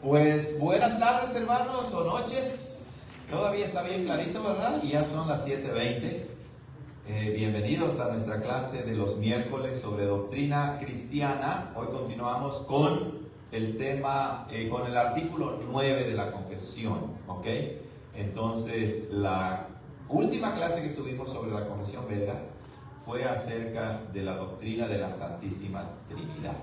Pues buenas tardes, hermanos, o noches. Todavía está bien clarito, ¿verdad? Y ya son las 7:20. Bienvenidos a nuestra clase de los miércoles sobre doctrina cristiana. Hoy continuamos con el tema, con el artículo 9 de la confesión, ¿ok? Entonces, la última clase que tuvimos sobre la confesión belga fue acerca de la doctrina de la Santísima Trinidad,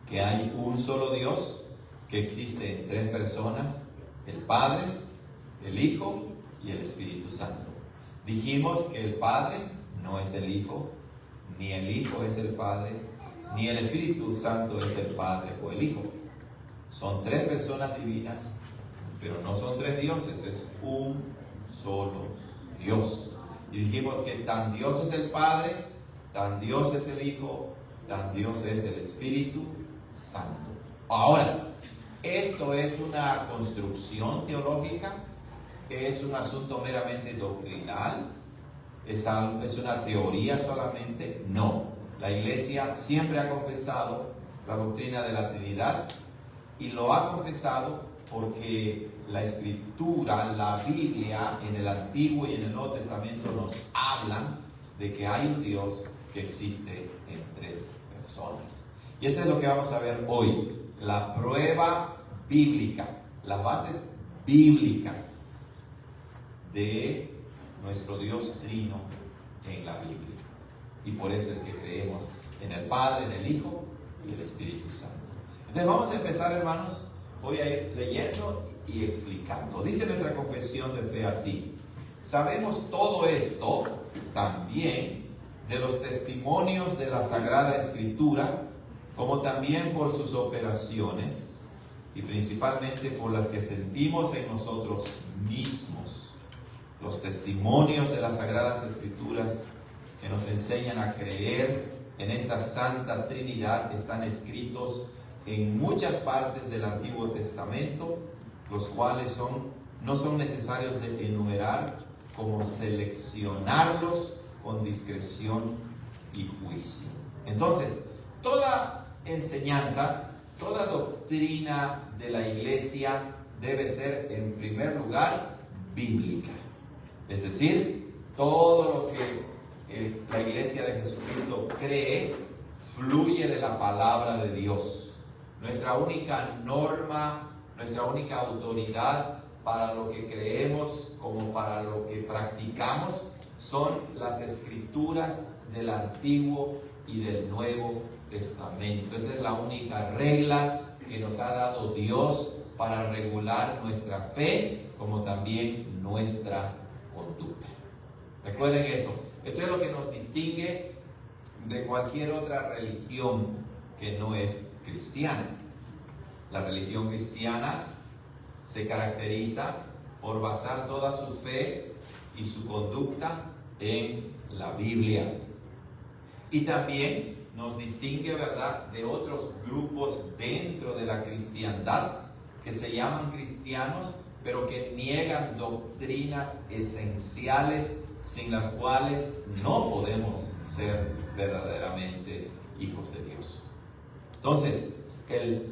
que hay un solo Dios, que existe en tres personas: el Padre, el Hijo y el Espíritu Santo. Dijimos que el Padre no es el Hijo, ni el Hijo es el Padre, ni el Espíritu Santo es el Padre o el Hijo. Son tres personas divinas, pero no son tres dioses, es un solo Dios. Y dijimos que tan Dios es el Padre, tan Dios es el Hijo, tan Dios es el Espíritu Santo. Ahora, esto es una construcción teológica, es un asunto meramente doctrinal, es una teoría solamente. No, la Iglesia siempre ha confesado la doctrina de la Trinidad, y lo ha confesado porque la Escritura, la Biblia, en el Antiguo y en el Nuevo Testamento nos hablan de que hay un Dios que existe en tres personas. Y eso es lo que vamos a ver hoy. La prueba bíblica, las bases bíblicas de nuestro Dios trino en la Biblia. Y por eso es que creemos en el Padre, en el Hijo y el Espíritu Santo. Entonces vamos a empezar, hermanos. Voy a ir leyendo y explicando. Dice nuestra confesión de fe así: sabemos todo esto también de los testimonios de la Sagrada Escritura, como también por sus operaciones, y principalmente por las que sentimos en nosotros mismos. Los testimonios de las Sagradas Escrituras que nos enseñan a creer en esta Santa Trinidad están escritos en muchas partes del Antiguo Testamento, los cuales no son necesarios de enumerar, como seleccionarlos con discreción y juicio. Entonces, toda enseñanza, toda doctrina de la Iglesia debe ser, en primer lugar, bíblica. Es decir, todo lo que la Iglesia de Jesucristo cree fluye de la palabra de Dios. Nuestra única norma, nuestra única autoridad para lo que creemos como para lo que practicamos son las Escrituras del Antiguo y del Nuevo Testamento. Esa es la única regla que nos ha dado Dios para regular nuestra fe, como también nuestra conducta. Recuerden eso. Esto es lo que nos distingue de cualquier otra religión que no es cristiana. La religión cristiana se caracteriza por basar toda su fe y su conducta en la Biblia. Y también nos distingue, ¿verdad?, de otros grupos dentro de la cristiandad que se llaman cristianos, pero que niegan doctrinas esenciales sin las cuales no podemos ser verdaderamente hijos de Dios. Entonces,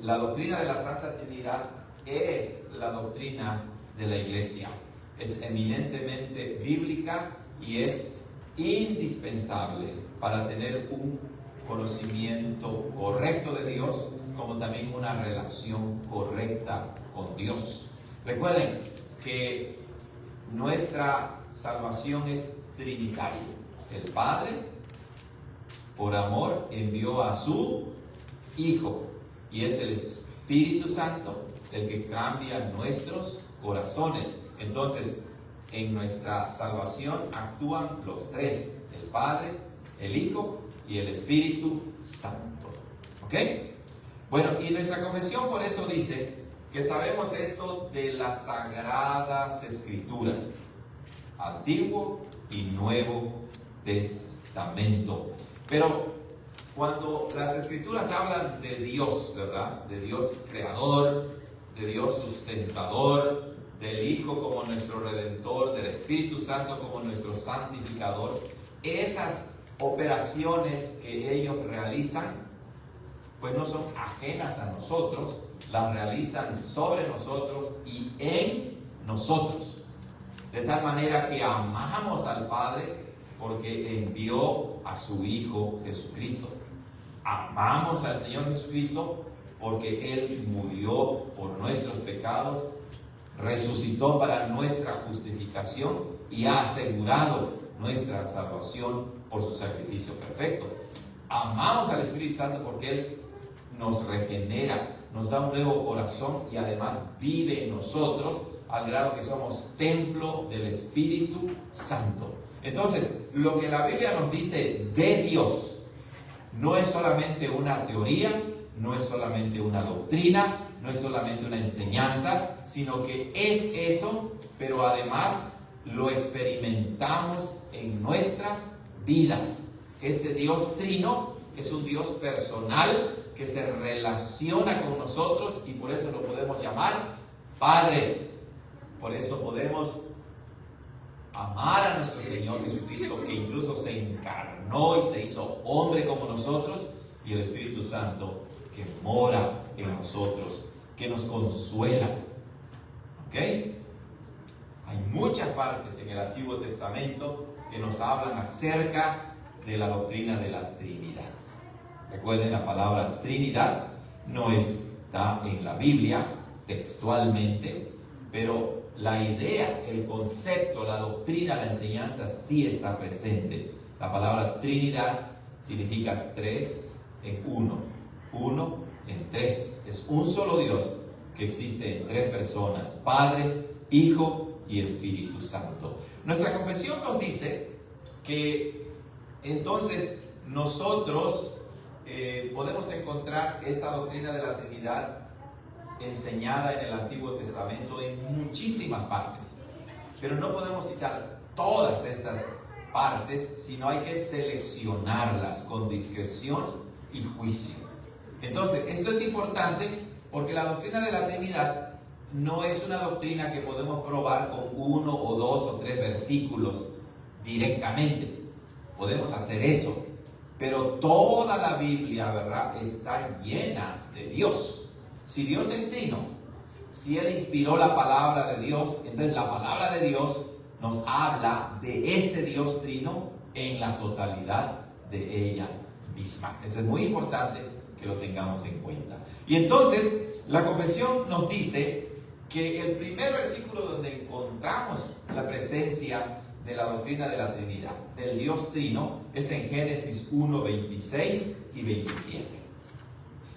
la doctrina de la Santa Trinidad es la doctrina de la Iglesia. Es eminentemente bíblica y es indispensable para tener un conocimiento correcto de Dios, como también una relación correcta con Dios. Recuerden que nuestra salvación es trinitaria. El Padre, por amor, envió a su Hijo, y es el Espíritu Santo el que cambia nuestros corazones. Entonces, en nuestra salvación actúan los tres: el Padre, el Hijo y el Espíritu Santo. ¿Ok? Bueno, y nuestra confesión por eso dice que sabemos esto de las Sagradas Escrituras, Antiguo y Nuevo Testamento. Pero cuando las Escrituras hablan de Dios, ¿verdad?, de Dios creador, de Dios sustentador, del Hijo como nuestro Redentor, del Espíritu Santo como nuestro santificador, esas operaciones que ellos realizan pues no son ajenas a nosotros, las realizan sobre nosotros y en nosotros. De tal manera que amamos al Padre porque envió a su Hijo Jesucristo. Amamos al Señor Jesucristo porque Él murió por nuestros pecados, resucitó para nuestra justificación y ha asegurado nuestra salvación por su sacrificio perfecto. Amamos al Espíritu Santo porque Él nos regenera, nos da un nuevo corazón y además vive en nosotros al grado que somos templo del Espíritu Santo. Entonces, lo que la Biblia nos dice de Dios no es solamente una teoría, no es solamente una doctrina, no es solamente una enseñanza, sino que es eso, pero además lo experimentamos en nuestras vidas. Este Dios trino es un Dios personal que se relaciona con nosotros y por eso lo podemos llamar Padre. Por eso podemos amar a nuestro Señor Jesucristo, que incluso se encarnó y se hizo hombre como nosotros, y el Espíritu Santo que mora en nosotros, que nos consuela. ¿Ok? Hay muchas partes en el Antiguo Testamento que nos hablan acerca de la doctrina de la Trinidad. Recuerden, la palabra Trinidad no está en la Biblia textualmente, pero la idea, el concepto, la doctrina, la enseñanza sí está presente. La palabra Trinidad significa tres en uno, uno en tres. Es un solo Dios que existe en tres personas: Padre, Hijo y Espíritu Santo. Nuestra confesión nos dice que entonces nosotros podemos encontrar esta doctrina de la Trinidad enseñada en el Antiguo Testamento en muchísimas partes, pero no podemos citar todas esas partes, sino hay que seleccionarlas con discreción y juicio. Entonces, esto es importante porque la doctrina de la Trinidad no es una doctrina que podemos probar con uno o dos o tres versículos directamente. Podemos hacer eso, pero toda la Biblia, ¿verdad?, está llena de Dios. Si Dios es trino, si Él inspiró la palabra de Dios, entonces la palabra de Dios nos habla de este Dios trino en la totalidad de ella misma. Esto es muy importante que lo tengamos en cuenta. Y entonces la confesión nos dice que el primer versículo donde encontramos la presencia de la doctrina de la Trinidad, del Dios trino, es en Génesis 1, 26 y 27.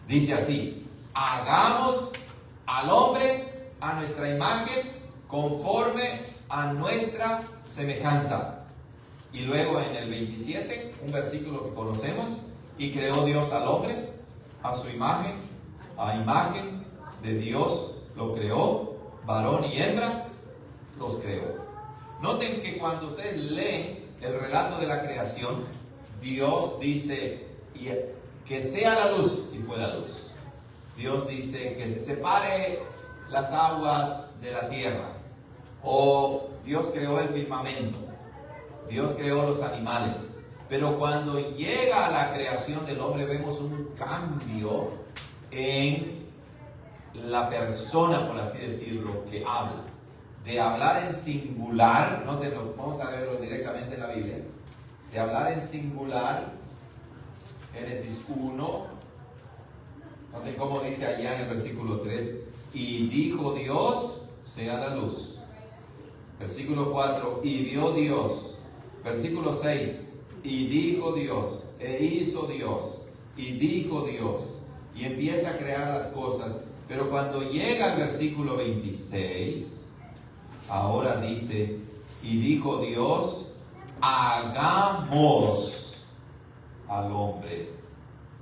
Dice así: hagamos al hombre a nuestra imagen, conforme a nuestra semejanza. Y luego en el 27, un versículo que conocemos: y creó Dios al hombre a su imagen, a imagen de Dios lo creó, varón y hembra los creó. Noten que cuando ustedes leen el relato de la creación, Dios dice que sea la luz, y fue la luz. Dios dice que se separe las aguas de la tierra, o Dios creó el firmamento, Dios creó los animales. Pero cuando llega a la creación del hombre, vemos un cambio en la persona, por así decirlo, que habla. De hablar en singular, vamos a verlo directamente en la Biblia, de hablar en singular, Génesis 1, noten cómo dice allá en el versículo 3, y dijo Dios, sea la luz. Versículo 4, y vio Dios. Versículo 6, y dijo Dios, e hizo Dios, y dijo Dios, y empieza a crear las cosas. Pero cuando llega al versículo 26, ahora dice, y dijo Dios, hagamos al hombre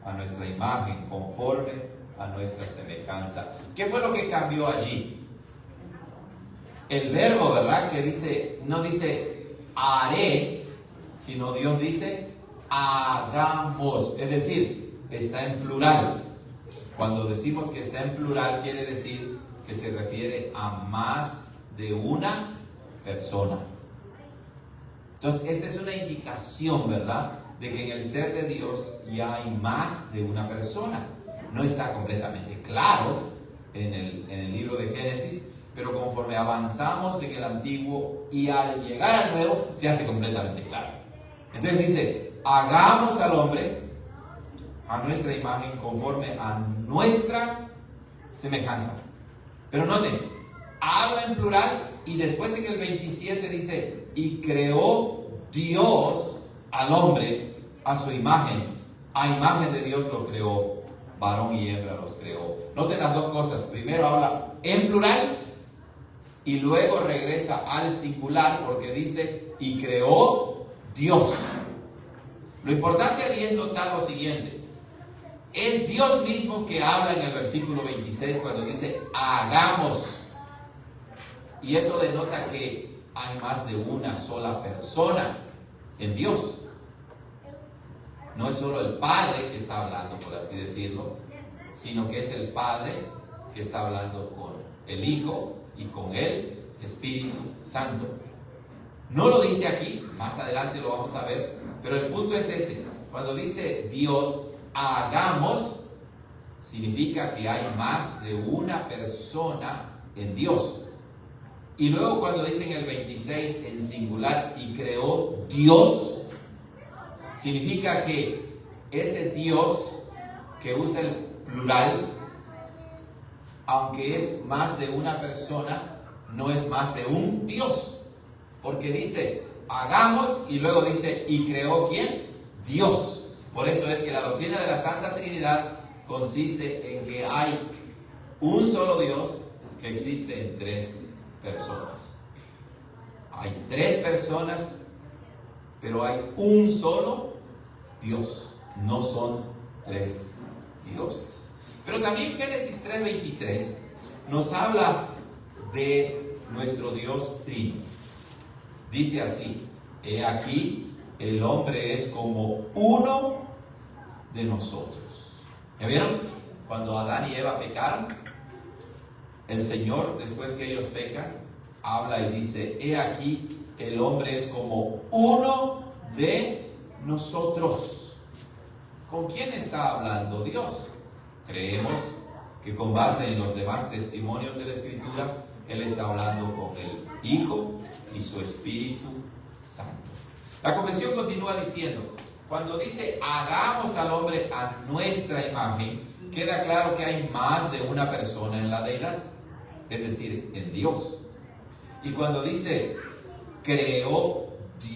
a nuestra imagen, conforme a nuestra semejanza. ¿Qué fue lo que cambió allí? El verbo, ¿verdad? Que dice, no dice haré, sino Dios dice hagamos. Es decir, está en plural. Cuando decimos que está en plural, quiere decir que se refiere a más de una persona. Entonces, esta es una indicación, ¿verdad?, de que en el ser de Dios ya hay más de una persona. No está completamente claro en el libro de Génesis, pero conforme avanzamos en el antiguo y al llegar al nuevo, se hace completamente claro. Entonces dice, hagamos al hombre a nuestra imagen, conforme a nuestra semejanza. Pero noten, habla en plural y después en el 27 dice, y creó Dios al hombre a su imagen. A imagen de Dios lo creó, varón y hembra los creó. Noten las dos cosas. Primero habla en plural y luego regresa al singular porque dice, y creó Dios. Lo importante allí es notar lo siguiente. Es Dios mismo que habla en el versículo 26 cuando dice, hagamos. Y eso denota que hay más de una sola persona en Dios. No es solo el Padre que está hablando, por así decirlo, sino que es el Padre que está hablando con el Hijo y con el Espíritu Santo. No lo dice aquí, más adelante lo vamos a ver, pero el punto es ese. Cuando dice Dios, hagamos, significa que hay más de una persona en Dios. Y luego cuando dice en el 26 en singular, y creó Dios, significa que ese Dios que usa el plural, aunque es más de una persona, no es más de un Dios. Porque dice, hagamos, y luego dice, ¿y creó quién? Dios. Por eso es que la doctrina de la Santa Trinidad consiste en que hay un solo Dios que existe en tres personas. Hay tres personas, pero hay un solo Dios. No son tres dioses. Pero también Génesis 3:23 nos habla de nuestro Dios Trino. Dice así, he aquí, el hombre es como uno de nosotros. ¿Ya vieron? Cuando Adán y Eva pecaron, el Señor, después que ellos pecan, habla y dice, he aquí, el hombre es como uno de nosotros. ¿Con quién está hablando Dios? Creemos que con base en los demás testimonios de la Escritura, Él está hablando con el Hijo y su Espíritu Santo. La confesión continúa diciendo, cuando dice hagamos al hombre a nuestra imagen, queda claro que hay más de una persona en la deidad, es decir, en Dios. Y cuando dice creó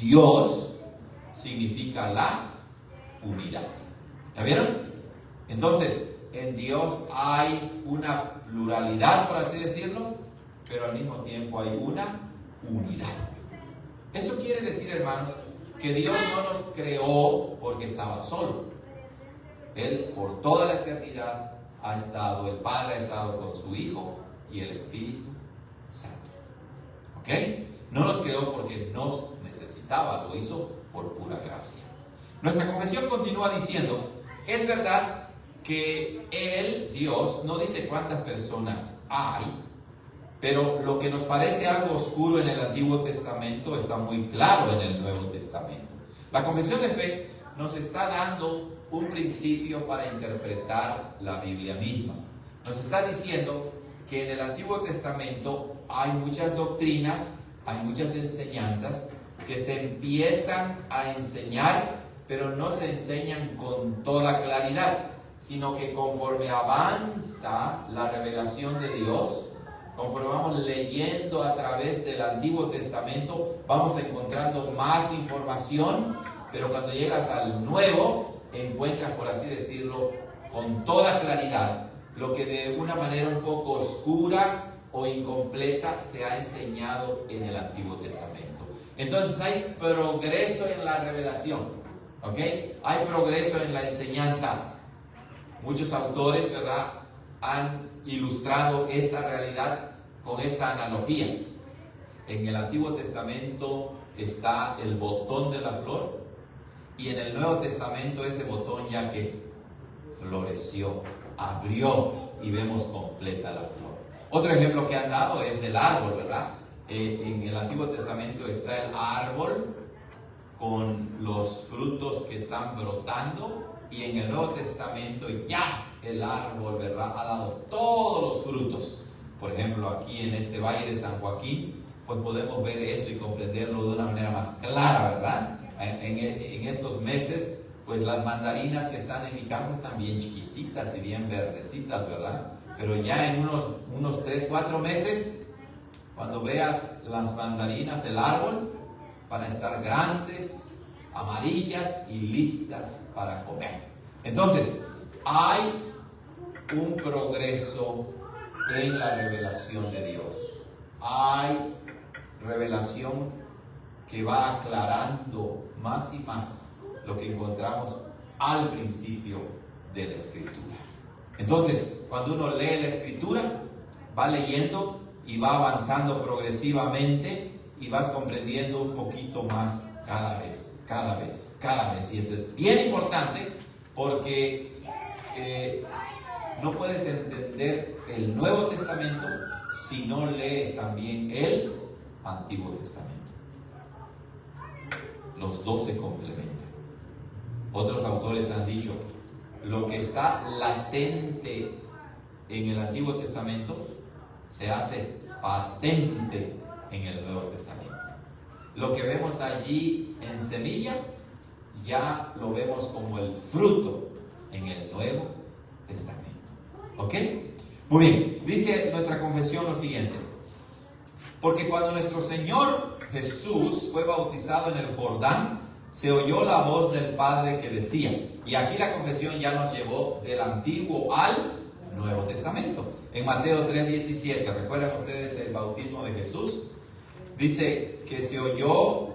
Dios, significa la unidad. ¿Ya vieron? Entonces, en Dios hay una pluralidad, por así decirlo, pero al mismo tiempo hay una unidad. Eso quiere decir, hermanos, que Dios no nos creó porque estaba solo. Él por toda la eternidad ha estado, el Padre ha estado con su Hijo y el Espíritu Santo. ¿Ok? No nos creó porque nos necesitaba, lo hizo por pura gracia. Nuestra confesión continúa diciendo, es verdad que Él, Dios, no dice cuántas personas hay, pero lo que nos parece algo oscuro en el Antiguo Testamento está muy claro en el Nuevo Testamento. La confesión de fe nos está dando un principio para interpretar la Biblia misma. Nos está diciendo que en el Antiguo Testamento hay muchas doctrinas, hay muchas enseñanzas que se empiezan a enseñar, pero no se enseñan con toda claridad, sino que conforme avanza la revelación de Dios, conforme vamos leyendo a través del Antiguo Testamento, vamos encontrando más información, pero cuando llegas al Nuevo, encuentras, por así decirlo, con toda claridad, lo que de una manera un poco oscura o incompleta se ha enseñado en el Antiguo Testamento. Entonces hay progreso en la revelación, ¿ok? Hay progreso en la enseñanza. Muchos autores, ¿verdad?, han ilustrado esta realidad con esta analogía. En el Antiguo Testamento está el botón de la flor y en el Nuevo Testamento ese botón ya que floreció, abrió y vemos completa la flor. Otro ejemplo que han dado es del árbol, ¿verdad? En el Antiguo Testamento está el árbol con los frutos que están brotando y en el Nuevo Testamento ya el árbol, ¿verdad?, ha dado todos los frutos. Por ejemplo, aquí en este Valle de San Joaquín, pues podemos ver eso y comprenderlo de una manera más clara, ¿verdad? En estos meses, pues las mandarinas que están en mi casa están bien chiquititas y bien verdecitas, ¿verdad? Pero ya en unos 3, 4 meses, cuando veas las mandarinas del árbol, van a estar grandes, amarillas y listas para comer. Entonces, hay un progreso en la revelación de Dios. Hay revelación que va aclarando más y más lo que encontramos al principio de la Escritura. Entonces, cuando uno lee la Escritura, va leyendo y va avanzando progresivamente y vas comprendiendo un poquito más cada vez. Y eso es bien importante porque no puedes entender el Nuevo Testamento si no lees también el Antiguo Testamento. Los dos se complementan. Otros autores han dicho, lo que está latente en el Antiguo Testamento se hace patente en el Nuevo Testamento. Lo que vemos allí en semilla, ya lo vemos como el fruto en el Nuevo Testamento. ¿Ok? Muy bien, dice nuestra confesión lo siguiente. Porque cuando nuestro Señor Jesús fue bautizado en el Jordán, se oyó la voz del Padre que decía, y aquí la confesión ya nos llevó del Antiguo al Nuevo Testamento. En Mateo 3:17, ¿recuerdan ustedes el bautismo de Jesús? Dice que se oyó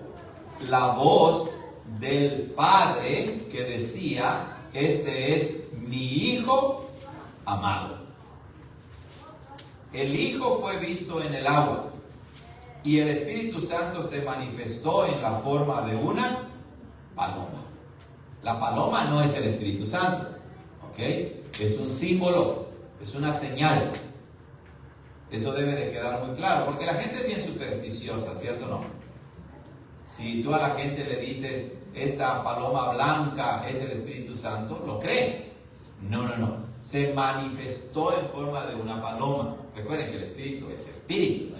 la voz del Padre que decía, este es mi Hijo amado. El Hijo fue visto en el agua y el Espíritu Santo se manifestó en la forma de una paloma. La paloma no es el Espíritu Santo, ¿ok? Es un símbolo, es una señal. Eso debe de quedar muy claro, porque la gente es bien supersticiosa, ¿cierto o no? Si tú a la gente le dices, esta paloma blanca es el Espíritu Santo, ¿lo cree? No. Se manifestó en forma de una paloma. Recuerden que el Espíritu es espíritu,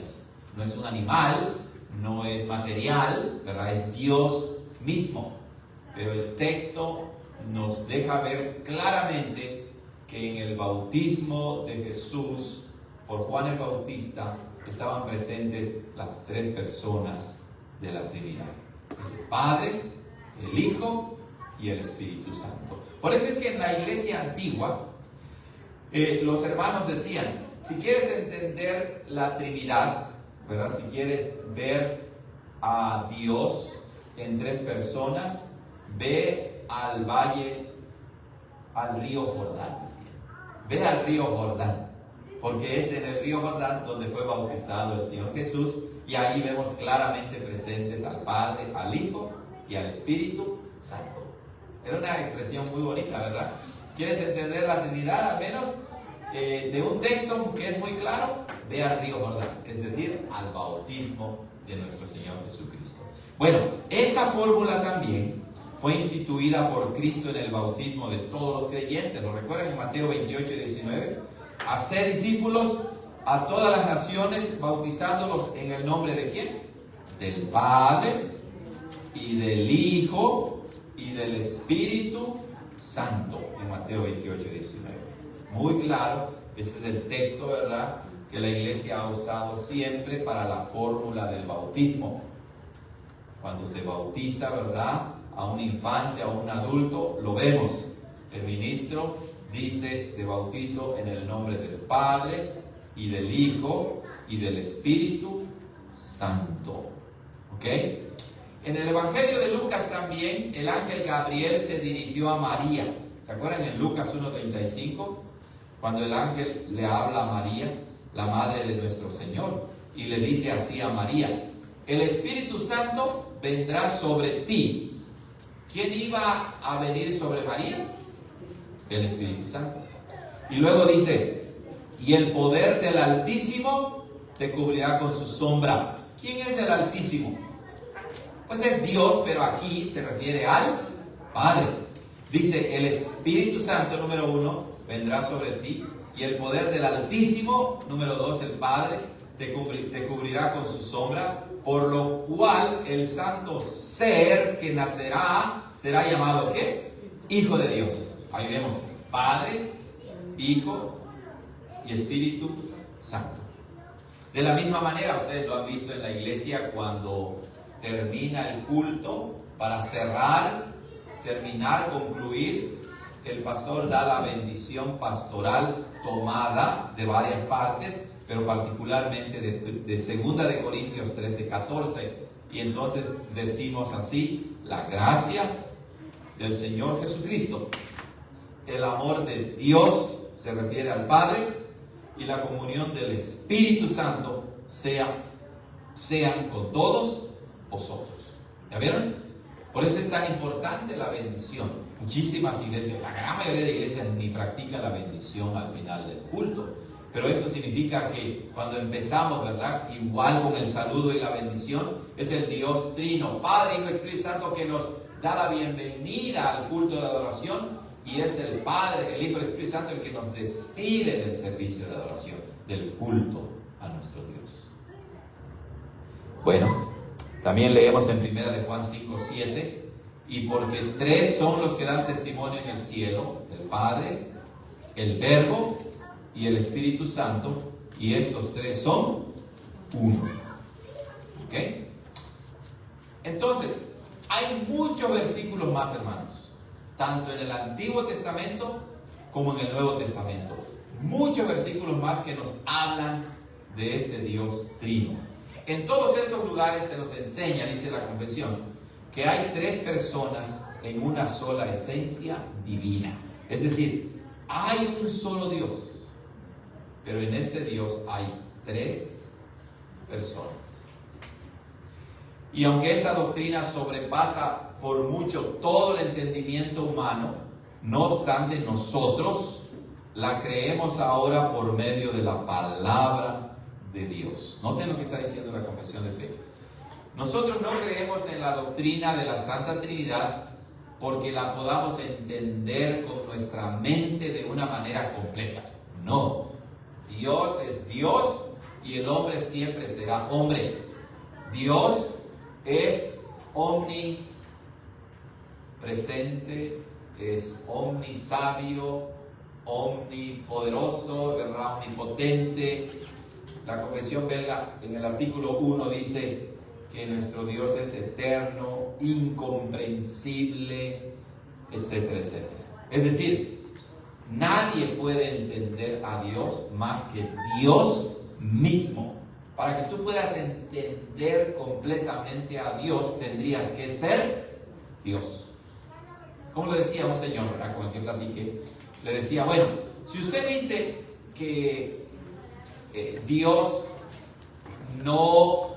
no es un animal, no es material, ¿verdad? Es Dios mismo. Pero el texto nos deja ver claramente que en el bautismo de Jesús por Juan el Bautista estaban presentes las tres personas de la Trinidad: el Padre, el Hijo y el Espíritu Santo. Por eso es que en la iglesia antigua los hermanos decían, si quieres entender la Trinidad, ¿verdad? Si quieres ver a Dios en tres personas, ve al valle, al río Jordán, decían. Ve al río Jordán, porque es en el río Jordán donde fue bautizado el Señor Jesús, y ahí vemos claramente presentes al Padre, al Hijo y al Espíritu Santo. Era una expresión muy bonita, ¿verdad? ¿Quieres entender la Trinidad al menos de un texto que es muy claro? Ve al río Jordán, es decir, al bautismo de nuestro Señor Jesucristo. Bueno, esa fórmula también fue instituida por Cristo en el bautismo de todos los creyentes. ¿Lo recuerdan en Mateo 28:19? Haced discípulos a todas las naciones, bautizándolos en el nombre de ¿quién? Del Padre y del Hijo y del Espíritu Santo, en Mateo 28:19. Muy claro, ese es el texto, ¿verdad?, que la iglesia ha usado siempre para la fórmula del bautismo. Cuando se bautiza, ¿verdad?, a un infante, a un adulto, lo vemos. El ministro dice, te bautizo en el nombre del Padre y del Hijo y del Espíritu Santo. ¿Ok? En el Evangelio de Lucas también, el ángel Gabriel se dirigió a María. ¿Se acuerdan en Lucas 1:35? Cuando el ángel le habla a María, la madre de nuestro Señor, y le dice así a María, el Espíritu Santo vendrá sobre ti. ¿Quién iba a venir sobre María? El Espíritu Santo. Y luego dice, y el poder del Altísimo te cubrirá con su sombra. ¿Quién es el Altísimo? Pues es Dios, pero aquí se refiere al Padre. Dice, el Espíritu Santo, número 1, vendrá sobre ti, y el poder del Altísimo, número 2, el Padre, te cubrirá con su sombra, por lo cual el santo ser que nacerá será llamado ¿qué? Hijo de Dios. Ahí vemos Padre, Hijo y Espíritu Santo. De la misma manera, ustedes lo han visto en la iglesia cuando termina el culto, para cerrar, terminar, concluir, el pastor da la bendición pastoral tomada de varias partes, pero particularmente de 2 de Corintios 13:14. Y entonces decimos así: la gracia del Señor Jesucristo, el amor de Dios, se refiere al Padre, y la comunión del Espíritu Santo sean con todos vosotros. ¿Ya vieron? Por eso es tan importante la bendición. Muchísimas iglesias, la gran mayoría de iglesias ni practica la bendición al final del culto. Pero eso significa que cuando empezamos, ¿verdad? Igual con el saludo y la bendición, es el Dios Trino, Padre, Hijo y Espíritu Santo, que nos da la bienvenida al culto de adoración, y es el Padre, el Hijo y el Espíritu Santo el que nos despide del servicio de adoración, del culto a nuestro Dios. Bueno, también leemos en 1 de Juan 5:7, y porque 3 son los que dan testimonio en el cielo, el Padre, el Verbo y el Espíritu Santo, y esos 3 son uno. ¿Ok? Entonces, hay muchos versículos más, hermanos, tanto en el Antiguo Testamento como en el Nuevo Testamento. Muchos versículos más que nos hablan de este Dios Trino. En todos estos lugares se nos enseña, dice la confesión, que hay 3 personas en una sola esencia divina. Es decir, hay un solo Dios, pero en este Dios hay 3 personas. Y aunque esa doctrina sobrepasa por mucho todo el entendimiento humano, no obstante nosotros la creemos ahora por medio de la palabra de Dios. Noten lo que está diciendo la confesión de fe. Nosotros no creemos en la doctrina de la Santa Trinidad porque la podamos entender con nuestra mente de una manera completa. No, Dios es Dios y el hombre siempre será hombre. Dios es omnipresente, es omnisabio, omnipoderoso, ¿verdad? Omnipotente. La confesión belga en el artículo 1 dice que nuestro Dios es eterno, incomprensible, etcétera, etcétera. Es decir, nadie puede entender a Dios más que Dios mismo. Para que tú puedas entender completamente a Dios, tendrías que ser Dios. Como le decía un señor, ¿verdad?, con el que platiqué, le decía, bueno, si usted dice que Dios no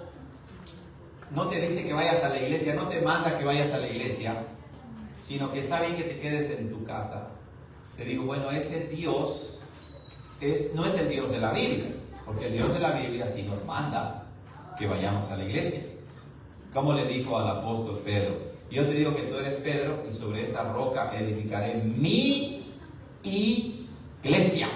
te dice que vayas a la iglesia, no te manda que vayas a la iglesia, sino que está bien que te quedes en tu casa, le digo, bueno, ese Dios no es el Dios de la Biblia, porque el Dios de la Biblia sí nos manda que vayamos a la iglesia. Como le dijo al apóstol Pedro, yo te digo que tú eres Pedro, y sobre esa roca edificaré mi iglesia,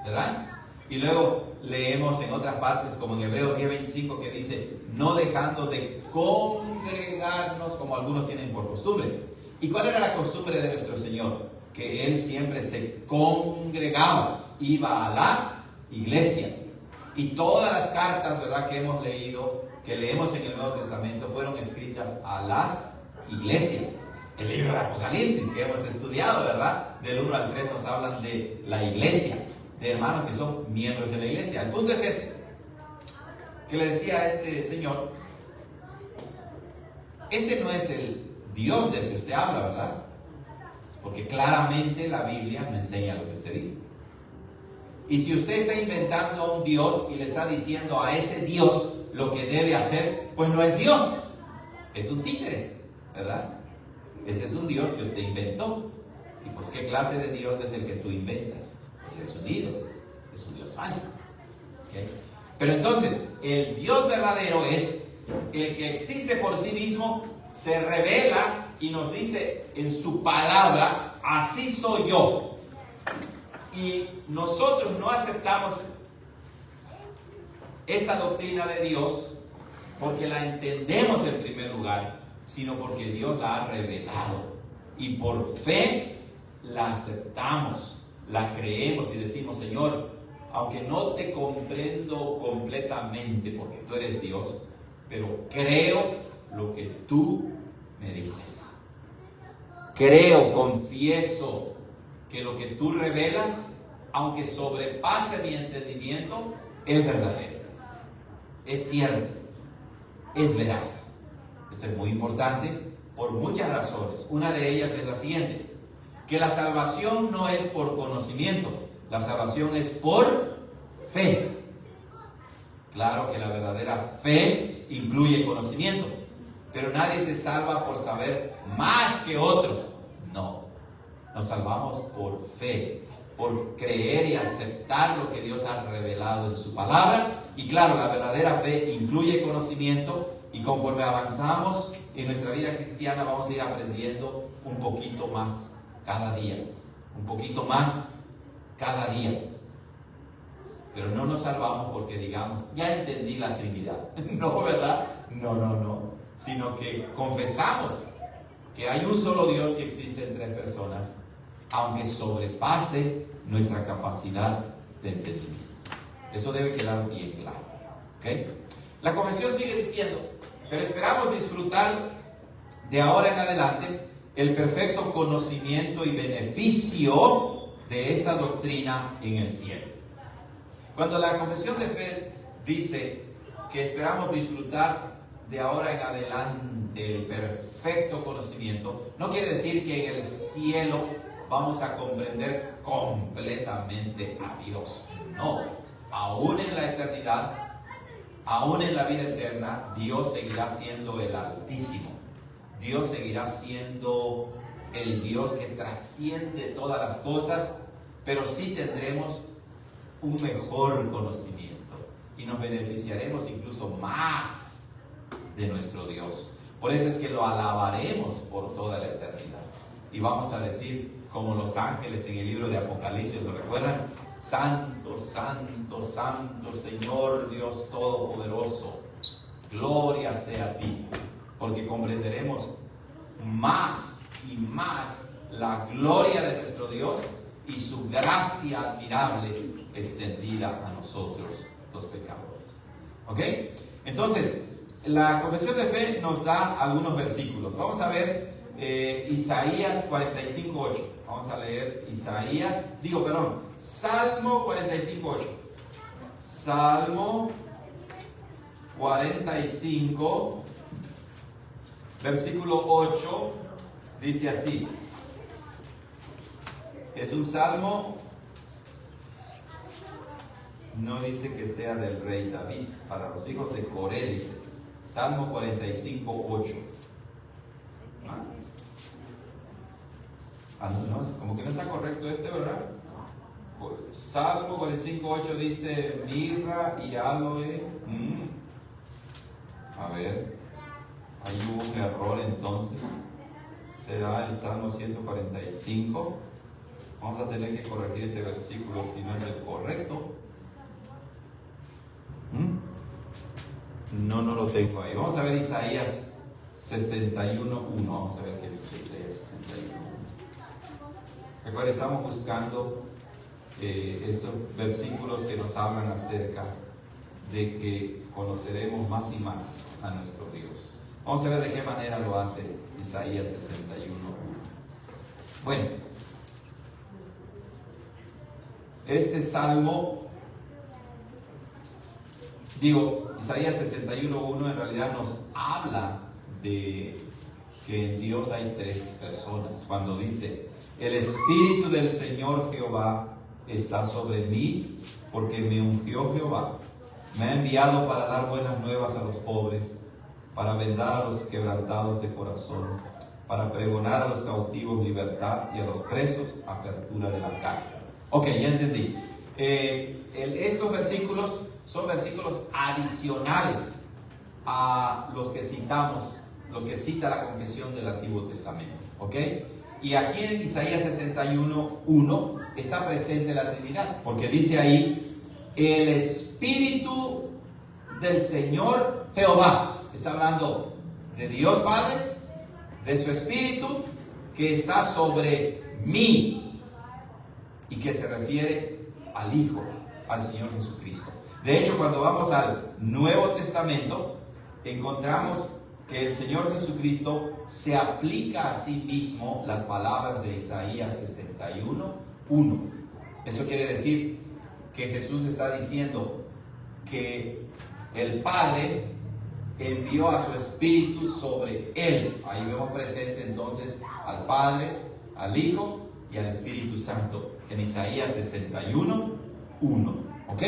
¿verdad? Y luego leemos en otras partes, como en Hebreos 10:25, que dice, no dejando de congregarnos como algunos tienen por costumbre. ¿Y cuál era la costumbre de nuestro Señor? Que Él siempre se congregaba, iba a la iglesia. Y todas las cartas, ¿verdad?, que hemos leído, que leemos en el Nuevo Testamento, fueron escritas a las iglesias. El libro de Apocalipsis que hemos estudiado, ¿verdad?, del 1 al 3 nos hablan de la iglesia, de hermanos que son miembros de la iglesia. El punto es este, que le decía a este señor, ese no es el Dios del que usted habla, ¿verdad? Porque claramente la Biblia me enseña lo que usted dice. Y si usted está inventando un Dios y le está diciendo a ese Dios lo que debe hacer, pues no es Dios, es un títere, ¿verdad? Ese es un Dios que usted inventó. Y pues, ¿qué clase de Dios es el que tú inventas? Pues es un ídolo, es un Dios falso. ¿Okay? Pero entonces, el Dios verdadero es el que existe por sí mismo, se revela y nos dice en su palabra, así soy yo. Y nosotros no aceptamos esta doctrina de Dios porque la entendemos en primer lugar, sino porque Dios la ha revelado. Y por fe la aceptamos, la creemos y decimos: Señor, aunque no te comprendo completamente porque tú eres Dios, pero creo lo que tú me dices. Creo, confieso que lo que tú revelas, aunque sobrepase mi entendimiento, es verdadero, es cierto, es veraz. Esto es muy importante por muchas razones. Una de ellas es la siguiente: que la salvación no es por conocimiento, la salvación es por fe. Claro que la verdadera fe incluye conocimiento, pero nadie se salva por saber más que otros. No, nos salvamos por fe, por creer y aceptar lo que Dios ha revelado en su palabra. Y claro, la verdadera fe incluye conocimiento, y conforme avanzamos en nuestra vida cristiana vamos a ir aprendiendo un poquito más cada día, un poquito más cada día. Pero no nos salvamos porque digamos: ya entendí la Trinidad. No, ¿verdad? No. Sino que confesamos que hay un solo Dios que existe en tres personas, aunque sobrepase nuestra capacidad de entendimiento. Eso debe quedar bien claro. ¿Okay? La confesión sigue diciendo: pero esperamos disfrutar de ahora en adelante el perfecto conocimiento y beneficio de esta doctrina en el cielo. Cuando la confesión de fe dice que esperamos disfrutar de ahora en adelante el perfecto conocimiento, no quiere decir que en el cielo vamos a comprender completamente a Dios. No, aún en la eternidad, aún en la vida eterna, Dios seguirá siendo el Altísimo. Dios seguirá siendo el Dios que trasciende todas las cosas, pero sí tendremos un mejor conocimiento y nos beneficiaremos incluso más de nuestro Dios. Por eso es que lo alabaremos por toda la eternidad. Y vamos a decir, como los ángeles en el libro de Apocalipsis, ¿lo recuerdan? Santo, santo, santo, Señor Dios Todopoderoso, gloria sea a ti. Porque comprenderemos más y más la gloria de nuestro Dios y su gracia admirable extendida a nosotros los pecadores. ¿Ok? Entonces, la confesión de fe nos da algunos versículos. Vamos a ver Isaías 45:8. Vamos a leer Salmo 45:8. Salmo 45, versículo 8, dice así. Es un salmo, no dice que sea del rey David, para los hijos de Coré dice. Salmo 45:8. No, es como que no está correcto ¿verdad? Salmo 45:8 dice mirra y aloe. A ver, ahí hubo un error entonces. Será el Salmo 145. Vamos a tener que corregir ese versículo si no es el correcto. No lo tengo ahí. Vamos a ver Isaías 61:1. Vamos a ver qué dice Isaías 61:1. Recuerda, estamos buscando estos versículos que nos hablan acerca de que conoceremos más y más a nuestro Dios. Vamos a ver de qué manera lo hace Isaías 61:1. Bueno, este salmo, Isaías 61:1 en realidad nos habla de que en Dios hay tres personas. Cuando dice: el Espíritu del Señor Jehová está sobre mí, porque me ungió Jehová. Me ha enviado para dar buenas nuevas a los pobres, para vendar a los quebrantados de corazón, para pregonar a los cautivos libertad y a los presos apertura de la cárcel. Ok, ya entendí. Estos versículos son versículos adicionales a los que citamos, los que cita la confesión del Antiguo Testamento. ¿Ok? Y aquí en Isaías 61:1 está presente la Trinidad, porque dice ahí, el Espíritu del Señor Jehová. Está hablando de Dios Padre, de su Espíritu que está sobre mí, y que se refiere al Hijo, al Señor Jesucristo. De hecho, cuando vamos al Nuevo Testamento, encontramos que el Señor Jesucristo se aplica a sí mismo las palabras de Isaías 61:1. Eso quiere decir que Jesús está diciendo que el Padre envió a su Espíritu sobre Él. Ahí vemos presente entonces al Padre, al Hijo y al Espíritu Santo en Isaías 61:1. ¿Ok?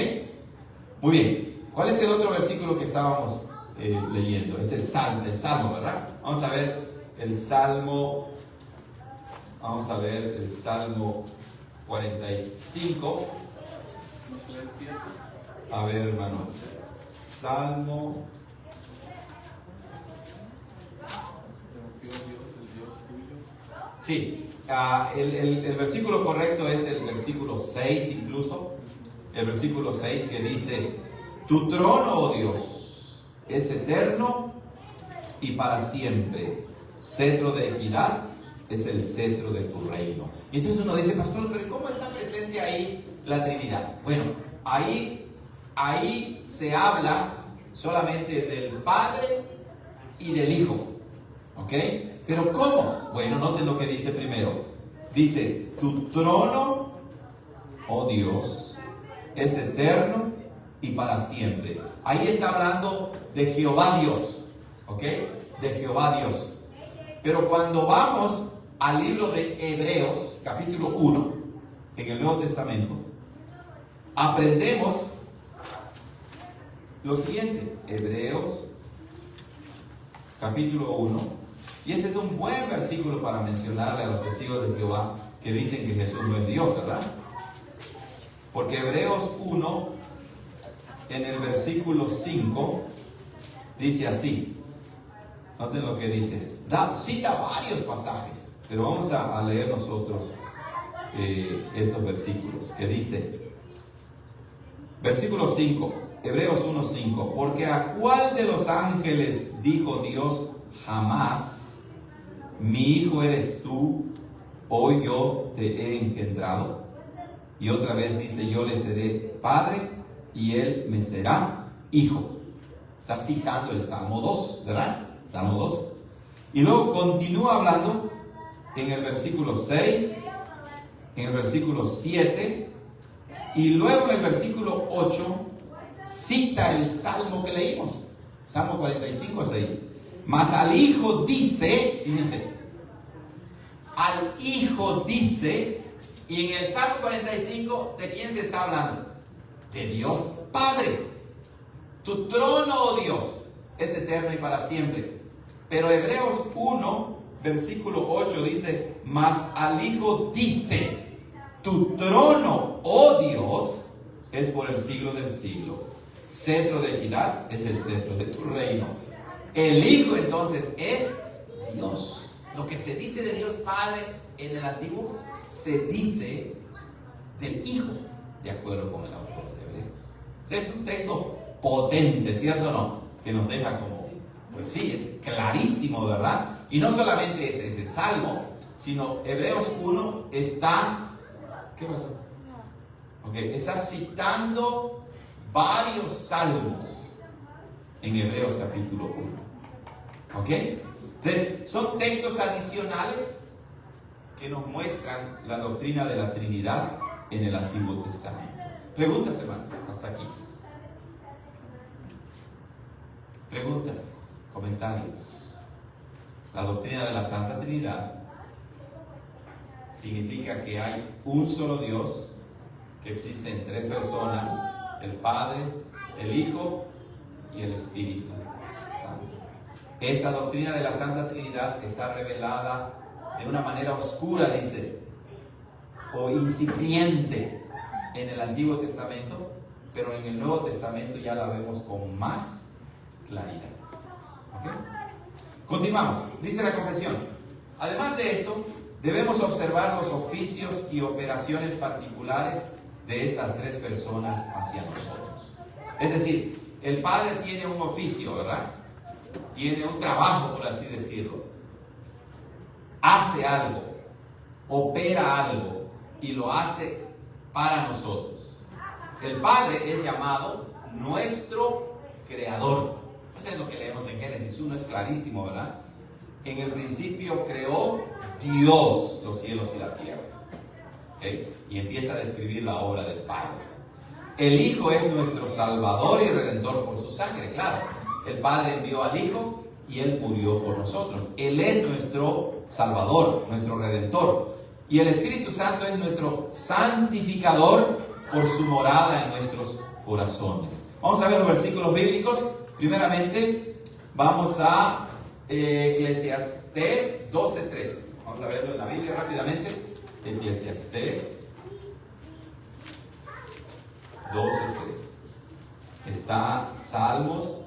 Muy bien. ¿Cuál es el otro versículo que estábamos leyendo? Es el Salmo, ¿verdad? Vamos a ver el Salmo 45. A ver, hermano. Salmo. Sí, el versículo correcto es el versículo 6 incluso. El versículo 6 que dice, tu trono, oh Dios, es eterno y para siempre. Cetro de equidad es el cetro de tu reino. Y entonces uno dice, pastor, pero ¿cómo está presente ahí la Trinidad? Bueno, ahí se habla solamente del Padre y del Hijo. ¿Ok? Pero ¿cómo? Bueno, noten lo que dice primero. Dice, tu trono, oh Dios, es eterno y para siempre. Ahí está hablando de Jehová Dios. ¿Ok? De Jehová Dios. Pero cuando vamos al libro de Hebreos, capítulo 1, en el Nuevo Testamento, aprendemos lo siguiente. Hebreos, capítulo 1. Y ese es un buen versículo para mencionarle a los testigos de Jehová que dicen que Jesús no es Dios, ¿verdad? Porque Hebreos 1, en el versículo 5, dice así. Noten lo que dice. Cita varios pasajes, pero vamos a leer nosotros estos versículos, que dice, versículo 5, Hebreos 1:5, porque a cuál de los ángeles dijo Dios jamás, mi hijo eres tú, hoy yo te he engendrado? Y otra vez dice, yo le seré padre y él me será hijo. Está citando el Salmo 2, ¿verdad? Salmo 2. Y luego continúa hablando en el versículo 6, en el versículo 7, y luego en el versículo 8 cita el Salmo que leímos, Salmo 45:6. Mas al Hijo dice, fíjense, al Hijo dice, y en el Salmo 45, ¿de quién se está hablando? De Dios Padre. Tu trono, oh Dios, es eterno y para siempre. Pero Hebreos 1, versículo 8 dice, mas al Hijo dice, tu trono, oh Dios, es por el siglo del siglo. Cetro de equidad es el cetro de tu reino. El Hijo entonces es Dios. Lo que se dice de Dios Padre en el Antiguo, se dice del Hijo, de acuerdo con el autor de Hebreos. Es un texto potente, ¿cierto o no? Que nos deja como, pues sí, es clarísimo, ¿verdad? Y no solamente es ese salmo, sino Hebreos 1 está, ¿qué pasó? Okay, está citando varios salmos en Hebreos capítulo 1. ¿Ok? Entonces, son textos adicionales que nos muestran la doctrina de la Trinidad en el Antiguo Testamento. Preguntas, hermanos, hasta aquí. Preguntas, comentarios. La doctrina de la Santa Trinidad significa que hay un solo Dios, que existe en tres personas: el Padre, el Hijo y el Espíritu Santo. Esta doctrina de la Santa Trinidad está revelada de una manera oscura, dice, o incipiente en el Antiguo Testamento, pero en el Nuevo Testamento ya la vemos con más claridad. ¿Okay? Continuamos. Dice la confesión: además de esto, debemos observar los oficios y operaciones particulares de estas tres personas hacia nosotros. Es decir, el Padre tiene un oficio, ¿verdad? Tiene un trabajo, por así decirlo. Hace algo, opera algo y lo hace para nosotros. El Padre es llamado nuestro Creador. Eso es lo que leemos en Génesis 1, es clarísimo, ¿verdad? En el principio creó Dios los cielos y la tierra. ¿Okay? Y empieza a describir la obra del Padre. El Hijo es nuestro Salvador y Redentor por su sangre, claro. El Padre envió al Hijo y Él murió por nosotros. Él es nuestro Salvador, nuestro Redentor. Y el Espíritu Santo es nuestro santificador por su morada en nuestros corazones. Vamos a ver los versículos bíblicos. Primeramente, vamos a Eclesiastés 12:3. Vamos a verlo en la Biblia rápidamente. Eclesiastés 12:3. Está Salmos,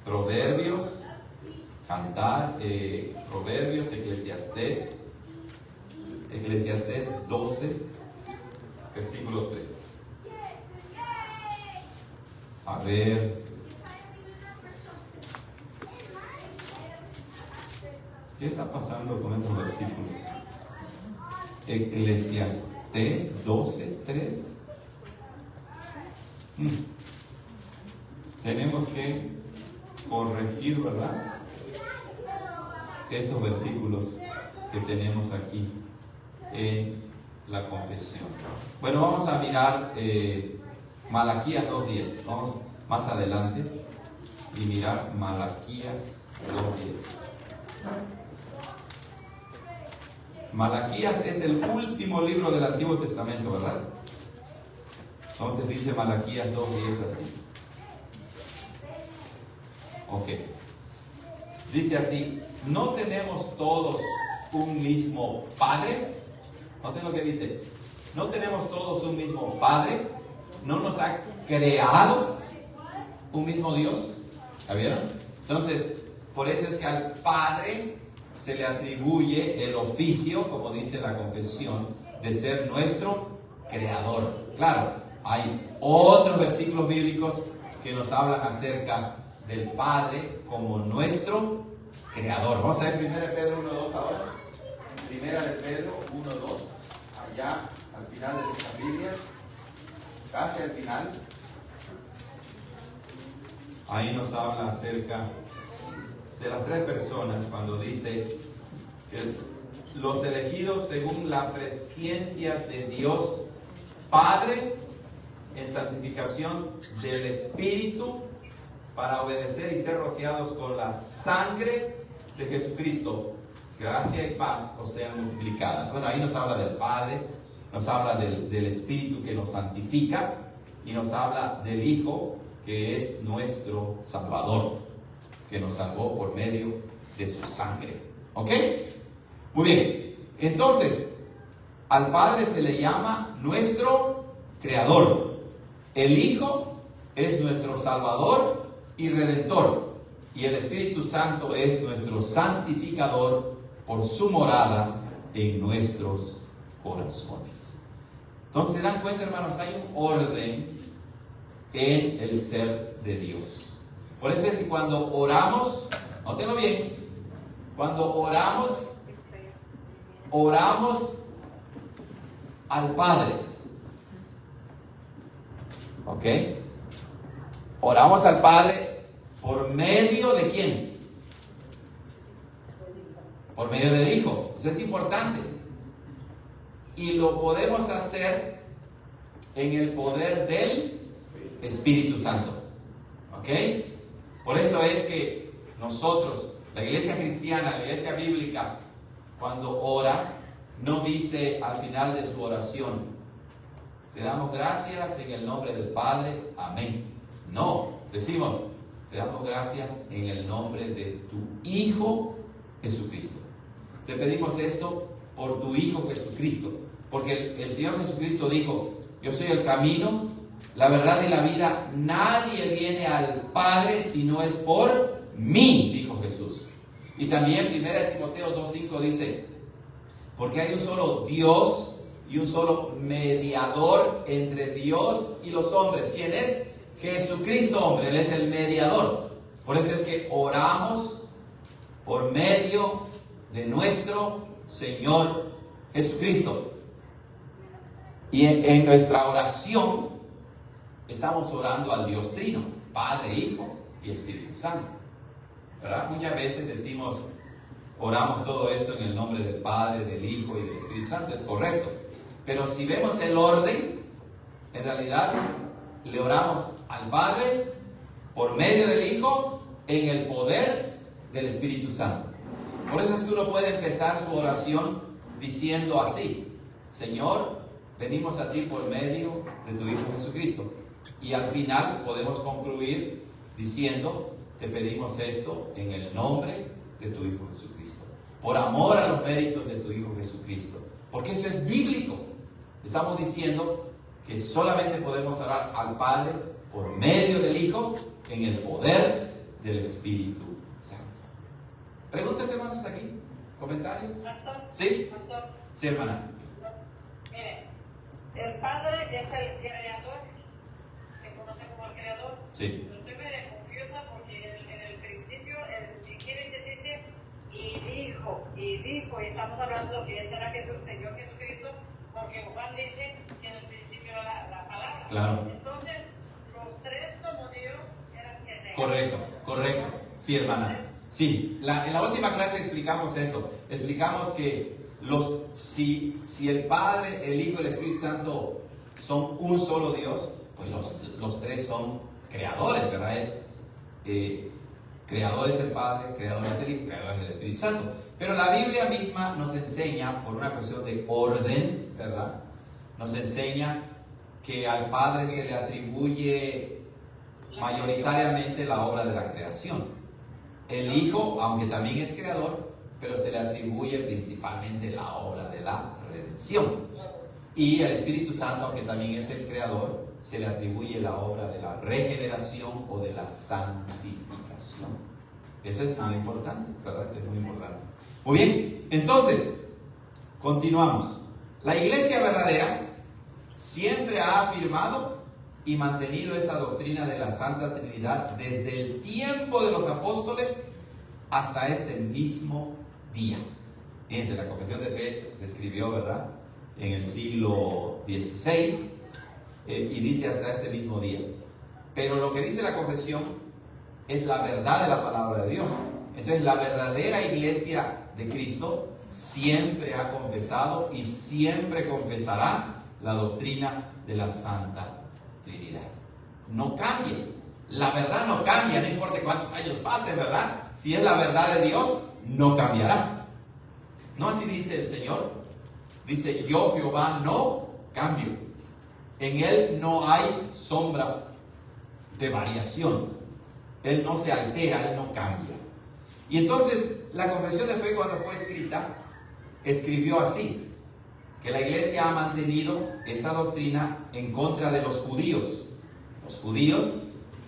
Proverbios, Cantar, Proverbios, Eclesiastés 12, versículo 3. A ver. ¿Qué está pasando con estos versículos? Eclesiastés 12:3. Tenemos que corregir, ¿verdad? Estos versículos que tenemos aquí en la confesión. Bueno, vamos a mirar Malaquías 2:10. Vamos más adelante y mirar Malaquías 2:10. Malaquías es el último libro del Antiguo Testamento, ¿verdad? Entonces dice Malaquías 2:10 así. Ok. Dice así: ¿no tenemos todos un mismo Padre? Noten lo que dice. ¿No tenemos todos un mismo Padre? ¿No nos ha creado un mismo Dios? ¿La vieron? Entonces, por eso es que al Padre se le atribuye el oficio, como dice la confesión, de ser nuestro Creador. Claro, hay otros versículos bíblicos que nos hablan acerca del Padre como nuestro Creador. Vamos a ver 1 Pedro 1:2 ahora. 1 Pedro 1:2, allá al final de nuestras Biblias, casi al final. Ahí nos habla acerca de las tres personas cuando dice que los elegidos según la presciencia de Dios Padre en santificación del Espíritu para obedecer y ser rociados con la sangre de Jesucristo. Gracia y paz os sean multiplicadas. Bueno, ahí nos habla del Padre, nos habla del Espíritu que nos santifica y nos habla del Hijo que es nuestro Salvador, que nos salvó por medio de su sangre. ¿Ok? Muy bien. Entonces, al Padre se le llama nuestro Creador. El Hijo es nuestro Salvador y Redentor. Y el Espíritu Santo es nuestro santificador por su morada en nuestros corazones. Entonces, ¿se dan cuenta, hermanos? Hay un orden en el ser de Dios. Por eso es que cuando oramos, nótenlo bien, cuando oramos al Padre. ¿Ok? Oramos al Padre por medio de ¿quién? Por medio del Hijo. Eso es importante. Y lo podemos hacer en el poder del Espíritu Santo. ¿Ok? Por eso es que nosotros, la iglesia cristiana, la iglesia bíblica, cuando ora, no dice al final de su oración: te damos gracias en el nombre del Padre, amén. No, decimos: te damos gracias en el nombre de tu Hijo Jesucristo. Te pedimos esto por tu Hijo Jesucristo, porque el Señor Jesucristo dijo: yo soy el camino, la verdad y la vida. Nadie viene al Padre si no es por mí, dijo Jesús. Y también 1 Timoteo 2:5 dice: Porque hay un solo Dios y un solo mediador entre Dios y los hombres. ¿Quién es? Jesucristo, hombre. Él es el mediador. Por eso es que oramos por medio de nuestro Señor Jesucristo. Y en nuestra oración estamos orando al Dios Trino, Padre, Hijo y Espíritu Santo. ¿Verdad? Muchas veces decimos, oramos todo esto en el nombre del Padre, del Hijo y del Espíritu Santo. Es correcto. Pero si vemos el orden, en realidad le oramos al Padre por medio del Hijo en el poder del Espíritu Santo. Por eso es que uno puede empezar su oración diciendo así: Señor, venimos a ti por medio de tu Hijo Jesucristo. Y al final podemos concluir diciendo: te pedimos esto en el nombre de tu Hijo Jesucristo, por amor a los méritos de tu Hijo Jesucristo, porque eso es bíblico. Estamos diciendo que solamente podemos orar al Padre por medio del Hijo en el poder del Espíritu Santo. ¿Preguntas, hermanos, hasta aquí? ¿Comentarios? Pastor. ¿Sí? Pastor. Sí, hermana. Mire, el Padre es el creador, se conoce como el creador. Sí. Pero estoy medio confusa porque en el principio el Génesis dice y dijo, y estamos hablando de lo que será Jesús, Señor Jesucristo, porque Juan dice que en el principio era la palabra. Claro. Entonces, los tres como Dios eran quienes. Correcto. Sí, hermana. Sí, en la última clase explicamos eso. Explicamos que si el Padre, el Hijo y el Espíritu Santo son un solo Dios, pues los tres son creadores, ¿verdad? Creador es el Padre, creador es el Hijo, creador es el Espíritu Santo. Pero la Biblia misma nos enseña, por una cuestión de orden, ¿verdad? Nos enseña que al Padre se le atribuye mayoritariamente la obra de la creación. El Hijo, aunque también es creador, pero se le atribuye principalmente la obra de la redención. Y el Espíritu Santo, aunque también es el creador, se le atribuye la obra de la regeneración o de la santificación. Eso es muy importante, ¿verdad? Eso es muy importante. Muy bien, entonces, continuamos. La iglesia verdadera siempre ha afirmado y mantenido esta doctrina de la Santa Trinidad desde el tiempo de los apóstoles hasta este mismo día. Fíjense, la confesión de fe se escribió, ¿verdad?, en el siglo XVI y dice hasta este mismo día. Pero lo que dice la confesión es la verdad de la palabra de Dios. Entonces, la verdadera iglesia de Cristo siempre ha confesado y siempre confesará la doctrina de la Santa Trinidad. No cambia. La verdad no cambia, no importa cuántos años pasen, ¿verdad? Si es la verdad de Dios, no cambiará. No así dice el Señor. Dice: yo, Jehová, no cambio. En Él no hay sombra de variación. Él no se altera, Él no cambia. Y entonces, la confesión de fe, cuando fue escrita, escribió así: que la iglesia ha mantenido esa doctrina en contra de los judíos. Los judíos,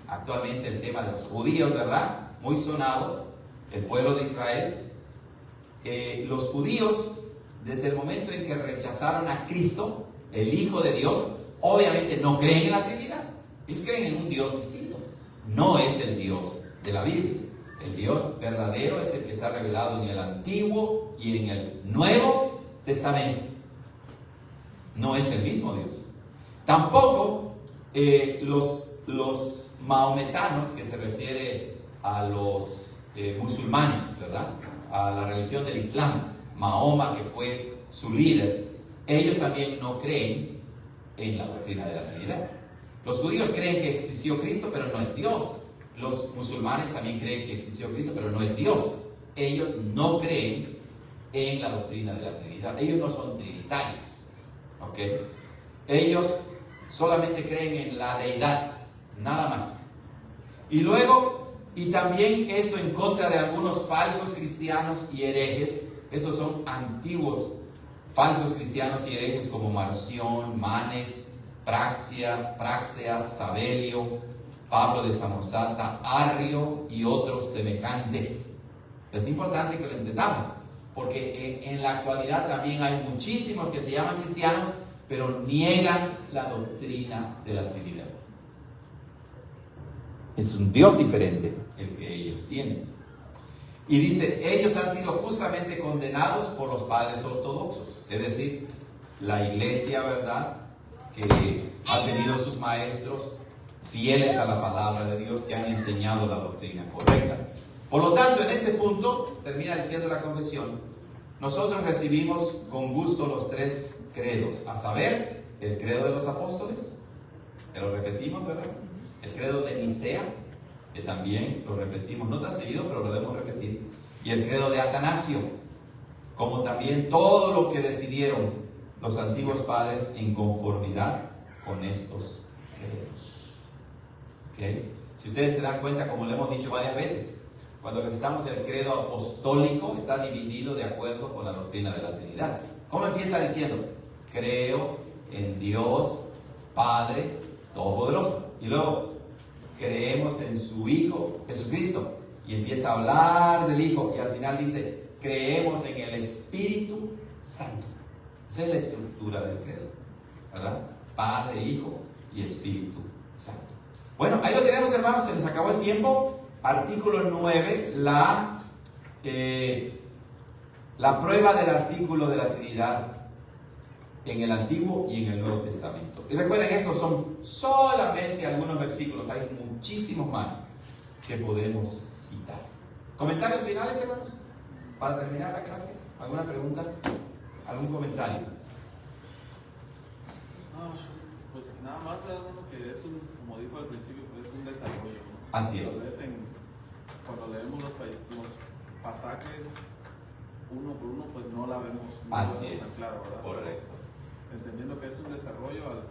actualmente el tema de los judíos, ¿verdad?, muy sonado, el pueblo de Israel. Los judíos, desde el momento en que rechazaron a Cristo, el Hijo de Dios, obviamente no creen en la Trinidad. Ellos creen en un Dios distinto. No es el Dios de la Biblia. El Dios verdadero es el que está revelado en el Antiguo y en el Nuevo Testamento. No es el mismo Dios. Tampoco los maometanos, que se refiere a los musulmanes, ¿verdad?, a la religión del Islam, Mahoma, que fue su líder, ellos también no creen en la doctrina de la Trinidad. Los judíos creen que existió Cristo, pero no es Dios. Los musulmanes también creen que existió Cristo, pero no es Dios. Ellos no creen en la doctrina de la Trinidad. Ellos no son trinitarios. ¿Ok? Ellos solamente creen en la deidad, nada más. Y luego, y también esto en contra de algunos falsos cristianos y herejes. Estos son antiguos falsos cristianos y herejes como Marción, Manes, Praxeas, Sabelio, Pablo de Samosata, Arrio y otros semejantes. Es importante que lo entendamos, Porque en la actualidad también hay muchísimos que se llaman cristianos, pero niegan la doctrina de la Trinidad. Es un Dios diferente el que ellos tienen. Y dice, ellos han sido justamente condenados por los padres ortodoxos, es decir, la iglesia, ¿verdad?, que ha tenido sus maestros fieles a la palabra de Dios, que han enseñado la doctrina correcta. Por lo tanto, en este punto, termina diciendo la confesión, nosotros recibimos con gusto los tres credos, a saber, el credo de los apóstoles, que lo repetimos, ¿verdad? El credo de Nicea, que también lo repetimos, no tan seguido, pero lo debemos repetir, y el credo de Atanasio, como también todo lo que decidieron los antiguos padres en conformidad con estos credos. ¿Okay? Si ustedes se dan cuenta, como lo hemos dicho varias veces, cuando necesitamos el credo apostólico, está dividido de acuerdo con la doctrina de la Trinidad. ¿Cómo empieza diciendo? Creo en Dios Padre Todopoderoso. Y luego, creemos en su Hijo Jesucristo. Y empieza a hablar del Hijo. Y al final dice, creemos en el Espíritu Santo. Esa es la estructura del credo, ¿verdad? Padre, Hijo y Espíritu Santo. Bueno, ahí lo tenemos, hermanos. Se nos acabó el tiempo. Artículo 9, la prueba del artículo de la Trinidad en el Antiguo y en el Nuevo Testamento. Y recuerden, esos son solamente algunos versículos, hay muchísimos más que podemos citar. ¿Comentarios finales, hermanos? Para terminar la clase, ¿alguna pregunta? ¿Algún comentario? Pues nada más, hermano, que es como dijo al principio, pues es un desarrollo, ¿no? Así es. A veces cuando leemos los pasajes uno por uno, pues no la vemos. Así es. Tan claro, ¿verdad? Correcto. Entendiendo que es un desarrollo al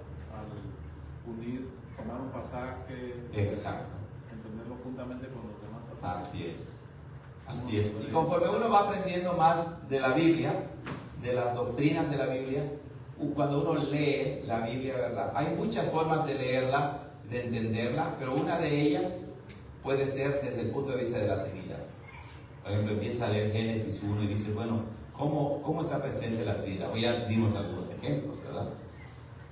unir, tomar un pasaje. Exacto. Entenderlo juntamente con los demás pasajes. Así es. Así es. Y conforme uno va aprendiendo más de la Biblia, de las doctrinas de la Biblia, cuando uno lee la Biblia, ¿verdad? Hay muchas formas de leerla, de entenderla, pero una de ellas puede ser desde el punto de vista de la Trinidad. Por ejemplo, empieza a leer Génesis 1 y dice, bueno, ¿cómo está presente la Trinidad? Hoy ya dimos algunos ejemplos, ¿verdad?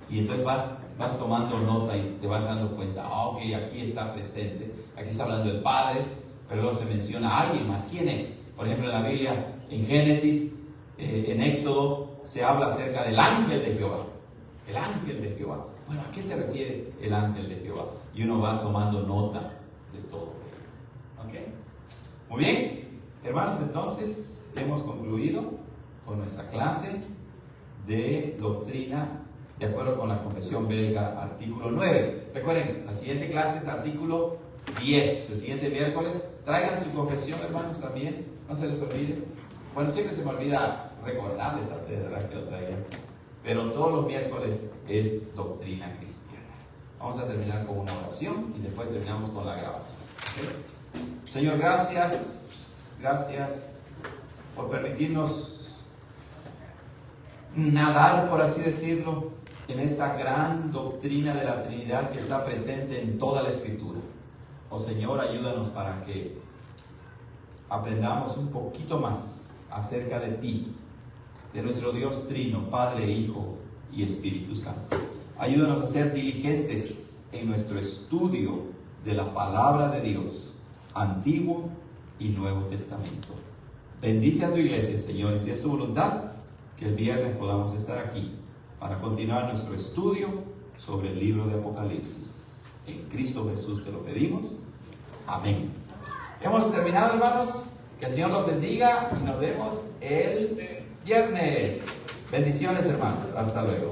Y entonces vas tomando nota y te vas dando cuenta, ok, aquí está presente, aquí está hablando el Padre, pero luego se menciona a alguien más. ¿Quién es? Por ejemplo, en la Biblia, en Génesis, en Éxodo, se habla acerca del ángel de Jehová. El ángel de Jehová. Bueno, ¿a qué se refiere el ángel de Jehová? Y uno va tomando nota de todo. ¿Ok? Muy bien. Hermanos, entonces hemos concluido con nuestra clase de doctrina de acuerdo con la Confesión Belga, artículo 9. Recuerden, la siguiente clase es artículo 10, el siguiente miércoles. Traigan su confesión, hermanos, también, no se les olvide. Bueno, siempre se me olvida recordarles a ustedes, ¿verdad?, que lo traigan. Pero todos los miércoles es doctrina cristiana. Vamos a terminar con una oración y después terminamos con la grabación. ¿Okay? Señor, gracias por permitirnos nadar, por así decirlo, en esta gran doctrina de la Trinidad que está presente en toda la Escritura. Oh Señor, ayúdanos para que aprendamos un poquito más acerca de ti, de nuestro Dios Trino, Padre, Hijo y Espíritu Santo. Ayúdanos a ser diligentes en nuestro estudio de la palabra de Dios, Antiguo y Nuevo Testamento. Bendice a tu iglesia, Señor, y si es tu voluntad, que el viernes podamos estar aquí para continuar nuestro estudio sobre el libro de Apocalipsis. En Cristo Jesús te lo pedimos. Amén. Hemos terminado, hermanos. Que el Señor los bendiga y nos vemos el viernes. Bendiciones, hermanos. Hasta luego.